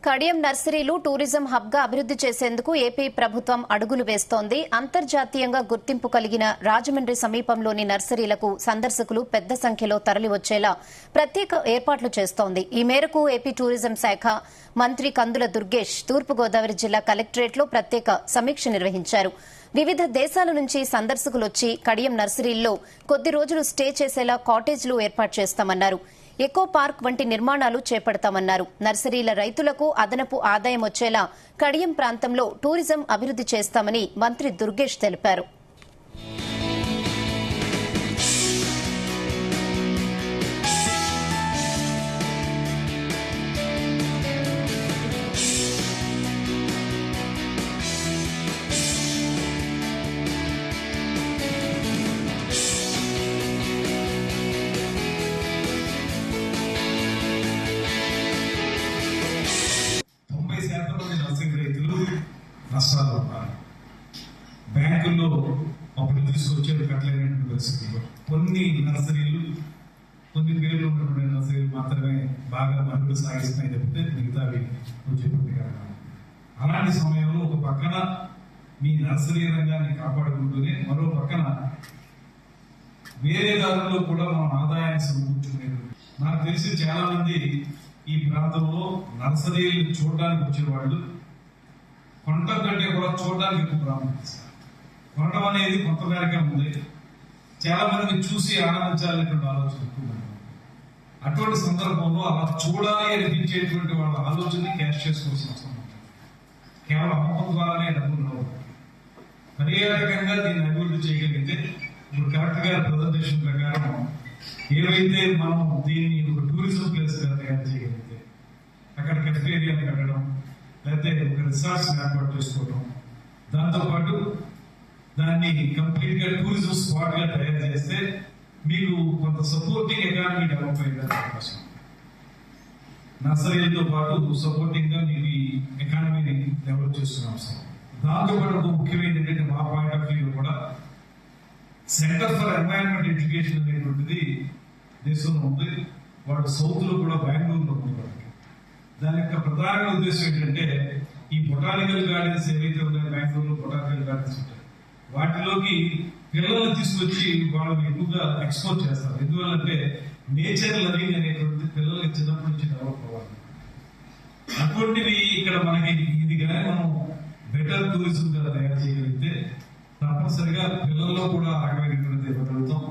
కడియం నర్సరీలు tourism hub గా అభివృద్ది చేసేందుకు ఏపీ ప్రభుత్వం అడుగులు వేస్తోంది. అంతర్జాతీయంగా గుర్తింపు కలిగిన రాజమండ్రి సమీపంలోని నర్సరీలకు సందర్శకులు పెద్ద సంఖ్యలో తరలివచ్చేలా ప్రత్యేక ఏర్పాట్లు చేస్తోంది. ఈ మేరకు ఏపీ టూరిజం శాఖ మంత్రి కందుల దుర్గేష్ తూర్పుగోదావరి జిల్లా కలెక్టరేట్లో ప్రత్యేక సమీక్ష నిర్వహించారు. వివిధ దేశాల నుంచి సందర్శకులొచ్చి కడియం నర్సరీల్లో కొద్ది రోజులు స్టే చేసేలా కాటేజ్లు ఏర్పాటు చేస్తామన్నారు. ఎకో పార్క్ వంటి నిర్మాణాలు చేపడతామన్నారు. నర్సరీల రైతులకు అదనపు ఆదాయం వచ్చేలా కడియం ప్రాంతంలో టూరిజం అభివృద్ది చేస్తామని మంత్రి దుర్గేష్ తెలిపారు. నర్సింగ్ రైతులు నష్టాలు ఉన్నారు. బ్యాంకుల్లో అప్పుడు తీసుకొచ్చేది కట్టలేనటువంటి పరిస్థితుల్లో కొన్ని నర్సరీలు, కొన్ని పేర్లు ఉన్నటువంటి నర్సరీలు మాత్రమే బాగా మనుగడ సాగిస్తున్నాయి తప్పితే మిగతావి చెప్పినట్టు కాదు. అలాంటి సమయంలో ఒక పక్కన మీ నర్సరీ రంగాన్ని కాపాడుకుంటూనే మరో పక్కన వేరే దారుల్లో కూడా మనం ఆదాయాన్ని సమకూర్చుకునేది. నాకు తెలిసి చాలా మంది ఈ ప్రాంతంలో నర్సరీలు చూడడానికి వచ్చేవాళ్ళు కొనటం కంటే కూడా చూడడానికి ఎక్కువ ప్రాముఖ్యత. కొనటం అనేది కొత్త కార్యక్రమం ఉంది, చాలా మందిని చూసి ఆనందించాలనేటువంటి ఆలోచన ఎక్కువ. అటువంటి సందర్భంలో అలా చూడాలి అనిపించేటువంటి వాళ్ళ ఆలోచనని క్యాష్ చేసుకోవాల్సిన అవసరం ఉంటుంది. కేవలం అమ్మకం ద్వారానే డబ్బులు రావు. పర్యాటకంగా దీన్ని అభివృద్ధి చేయగలిగితే ఇప్పుడు కరెక్ట్ గా ప్రజెంటేషన్ ప్రకారం ఏవైతే మనం దీన్ని ఒక టూరిజం ప్లేస్ గా తయారు చేయగలిగితే అక్కడ కెఫేరియాలు కట్టడం, లేకపోతే ఒక రిసార్ట్స్ ఏర్పాటు చేసుకోవడం, దాంతోపాటు దాన్ని కంప్లీట్ గా టూరిజం స్పాట్ గా తయారు చేస్తే మీకు కొంత సపోర్టింగ్ ఎకానమీ డెవలప్ అయ్యే అవకాశం. నర్సరీలతో పాటు సపోర్టింగ్ గా మీకు ఈ ఎకానమీని డెవలప్ చేస్తున్న అవసరం. దాంతోపాటు ఒక ముఖ్యమైనది ఏంటంటే మా పాయింట్ ఆఫ్ వ్యూ కూడా సెంటర్ ఫర్ ఎన్వైరన్మెంట్ ఎడ్యుకేషన్ అనేటువంటిది దేశంలో ఉంది. వాడు సౌత్ లో కూడా బెంగళూరులో ఉంది. దాని యొక్క ప్రధాన ఉద్దేశం ఏంటంటే ఈ బొటానికల్ గార్డెన్స్ ఏవైతే ఉన్నాయో, బెంగళూరులో బొటానికల్ గార్డెన్స్ ఉంటాయి, వాటిలోకి పిల్లల్ని తీసుకొచ్చి వాళ్ళని ఎక్కువగా ఎక్స్పోజ్ చేస్తారు. ఎందువల్లంటే నేచర్ లవింగ్ అనేటువంటిది పిల్లలకి చిన్నప్పటి నుంచి డెవలప్ అవ్వాలి. అటువంటివి ఇక్కడ మనకి ఇది కానీ మనం బెటర్ టూరిజం గా తయారు చేయగలిగితే తప్పనిసరిగా పిల్లల్లో కూడా ఆగమైనటువంటిది ఇవ్వగలుగుతాం.